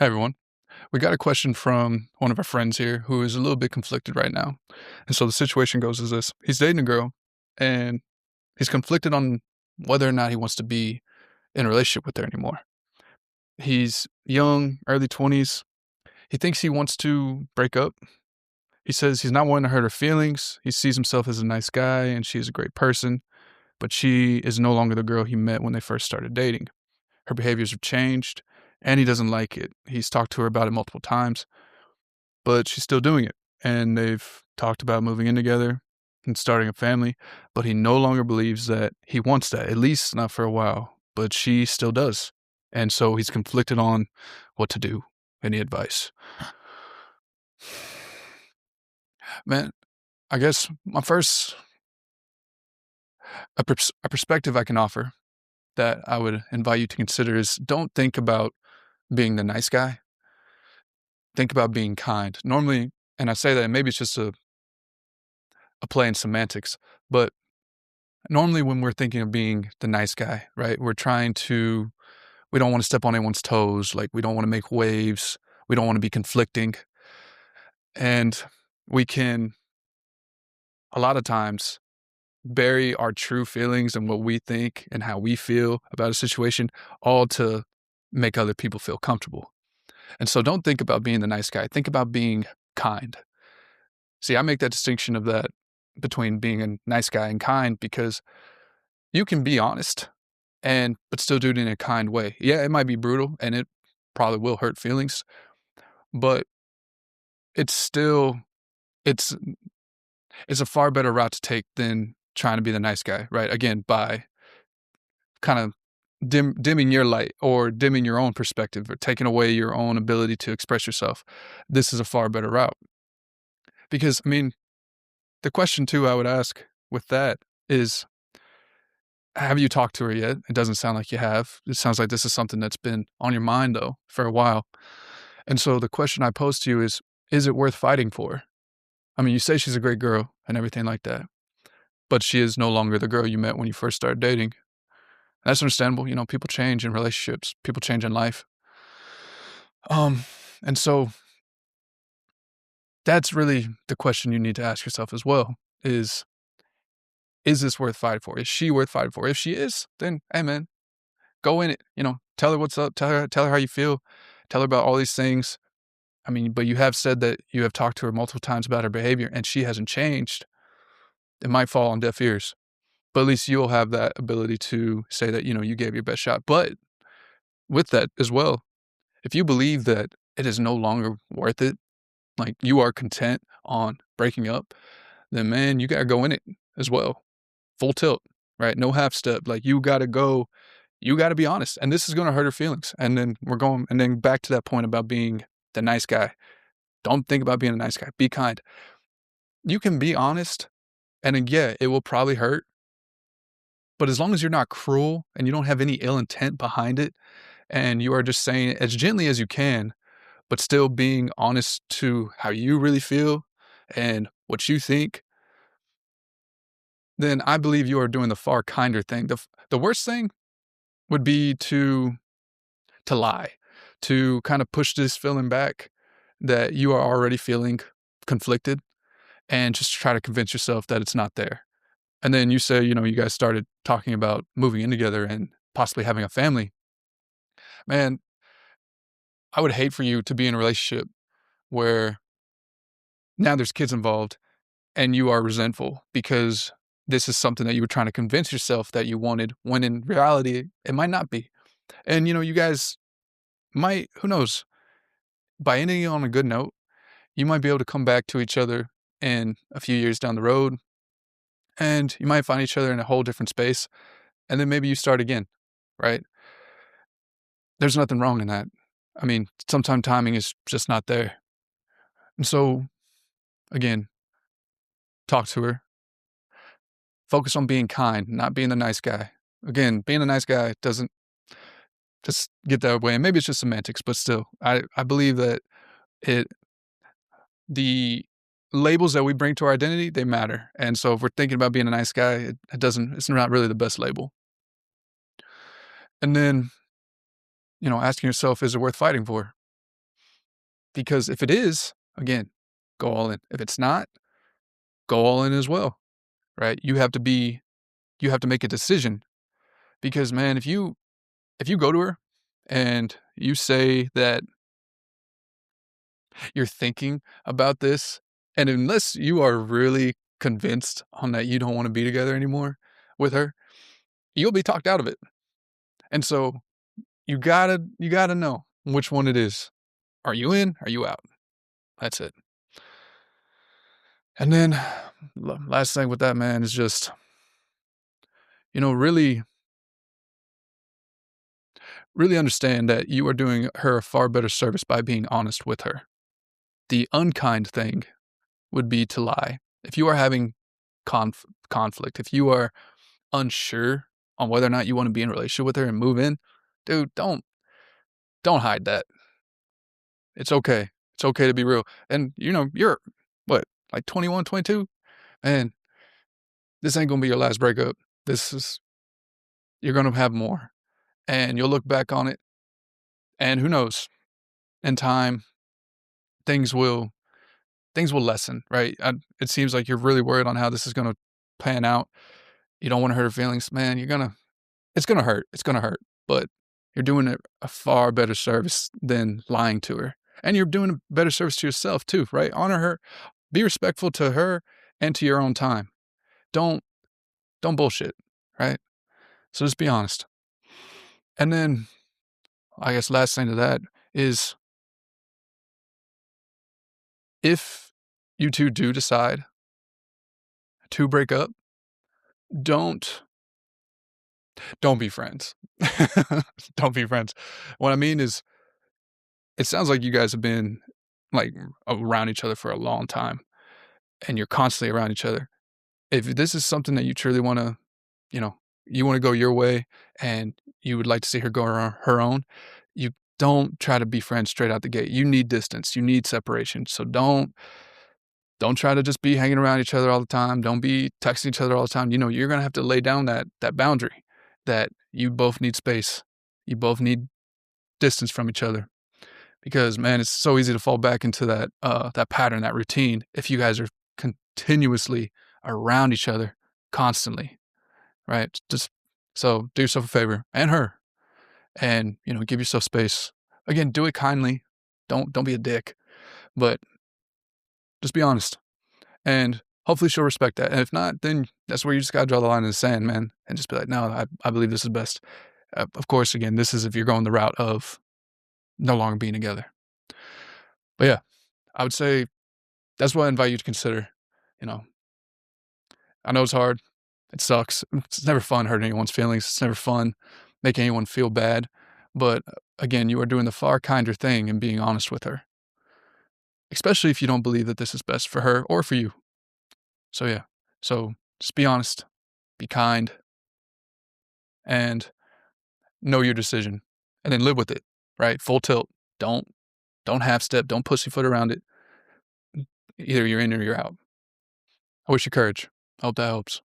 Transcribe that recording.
Hey everyone. We got a question from one of our friends here who is a little bit conflicted right now. And so the situation goes as this. He's dating a girl and he's conflicted on whether or not he wants to be in a relationship with her anymore. He's young, early 20s. He thinks he wants to break up. He says he's not wanting to hurt her feelings. He sees himself as a nice guy and she's a great person, but she is no longer the girl he met when they first started dating. Her behaviors have changed and he doesn't like it. He's talked to her about it multiple times, but she's still doing it. And they've talked about moving in together and starting a family, but he no longer believes that he wants that, at least not for a while, but she still does. And so he's conflicted on what to do. Any advice? Man, I guess my first a perspective I can offer that I would invite you to consider is don't think about being the nice guy. Think about being kind. Normally, and I say that maybe it's just a play in semantics, but normally when we're thinking of being the nice guy, right? We don't want to step on anyone's toes. Like we don't want to make waves. We don't want to be conflicting. And we can, a lot of times, bury our true feelings and what we think and how we feel about a situation, all to make other people feel comfortable. And so don't think about being the nice guy. Think about being kind. See, I make that distinction of that between being a nice guy and kind because you can be honest but still do it in a kind way. Yeah, it might be brutal and it probably will hurt feelings, but it's still it's it's a far better route to take than trying to be the nice guy, right? Again, by kind of dimming your light or dimming your own perspective or taking away your own ability to express yourself. This is a far better route. Because I mean, the question too I would ask with that is, have you talked to her yet? It doesn't sound like you have. It sounds like this is something that's been on your mind though for a while. And so the question I pose to you is it worth fighting for? I mean, you say she's a great girl and everything like that, but she is no longer the girl you met when you first started dating. That's understandable. You know, people change in relationships, people change in life. Um, and so that's really the question you need to ask yourself as well is this worth fighting for? Is she worth fighting for? If she is, then hey man, go in it. You know, tell her what's up, tell her how you feel, tell her about all these things. I mean, but you have said that you have talked to her multiple times about her behavior and she hasn't changed. It might fall on deaf ears, but at least you'll have that ability to say that, you know, you gave your best shot. But with that as well, if you believe that it is no longer worth it, like you are content on breaking up, then man, you gotta go in it as well. Full tilt, right? No half step. Like you gotta be honest. And this is gonna hurt her feelings. And then back to that point about being the nice guy. Don't think about being a nice guy. Be kind. You can be honest, and then yeah, it will probably hurt. But as long as you're not cruel and you don't have any ill intent behind it, and you are just saying it as gently as you can, but still being honest to how you really feel and what you think, then I believe you are doing the far kinder thing. The worst thing would be to lie, to kind of push this feeling back that you are already feeling conflicted and just try to convince yourself that it's not there. And then you say, you know, you guys started talking about moving in together and possibly having a family. Man, I would hate for you to be in a relationship where now there's kids involved and you are resentful because this is something that you were trying to convince yourself that you wanted when in reality it might not be. And you know, you guys might, who knows, by ending it on a good note, you might be able to come back to each other in a few years down the road and you might find each other in a whole different space and then maybe you start again, right? There's nothing wrong in that. I mean, sometimes timing is just not there. And so again, talk to her. Focus on being kind, not being the nice guy. Again, being a nice guy doesn't just get that way. And maybe it's just semantics, but still, I believe that it the labels that we bring to our identity, they matter. And so if we're thinking about being a nice guy, it's not really the best label. And then, you know, asking yourself, is it worth fighting for? Because if it is, again, go all in. If it's not, go all in as well, right? You have to make a decision because, man, if you go to her and you say that you're thinking about this, and unless you are really convinced on that you don't wanna be together anymore with her, you'll be talked out of it. And so you gotta know which one it is. Are you in? Are you out? That's it. And then last thing with that, man, is just, really, really understand that you are doing her a far better service by being honest with her. The unkind thing would be to lie. If you are having conflict, if you are unsure on whether or not you want to be in a relationship with her and move in, dude, don't hide that. It's okay. It's okay to be real. And you're what, like 21, 22? Man, this ain't gonna be your last breakup. This is You're gonna have more. And you'll look back on it, and who knows, in time, things will things will lessen, right? It seems like you're really worried on how this is gonna pan out. You don't wanna hurt her feelings. Man, it's gonna hurt. It's gonna hurt, but you're doing it a far better service than lying to her. And you're doing a better service to yourself too, right? Honor her, be respectful to her and to your own time. Don't don't bullshit, right? So just be honest. And then I guess last thing to that is if you two do decide to break up, don't don't be friends. Don't be friends. What I mean is it sounds like you guys have been, like, around each other for a long time, and you're constantly around each other. If this is something that you truly wanna, you know, you wanna go your way and you would like to see her go her own, you don't try to be friends straight out the gate. You need distance, you need separation, so don't try to just be hanging around each other all the time. Don't be texting each other all the time. You're gonna have to lay down that boundary that you both need space. You both need distance from each other because, man, it's so easy to fall back into that pattern, that routine if you guys are continuously around each other constantly, right? Just so do yourself a favor and her and, give yourself space. Again, do it kindly. Don't be a dick, but just be honest. And hopefully she'll respect that. And if not, then that's where you just gotta draw the line in the sand, man, and just be like, "No, I believe this is best." Of course, again, this is if you're going the route of no longer being together. But yeah, I would say that's what I invite you to consider. You know, I know it's hard. It sucks. It's never fun hurting anyone's feelings. It's never fun making anyone feel bad. But again, you are doing the far kinder thing and being honest with her, especially if you don't believe that this is best for her or for you. So yeah, so just be honest, be kind, and know your decision, and then live with it, right? Full tilt. Don't don't half step, don't pussyfoot around it. Either you're in or you're out. I wish you courage. I hope that helps.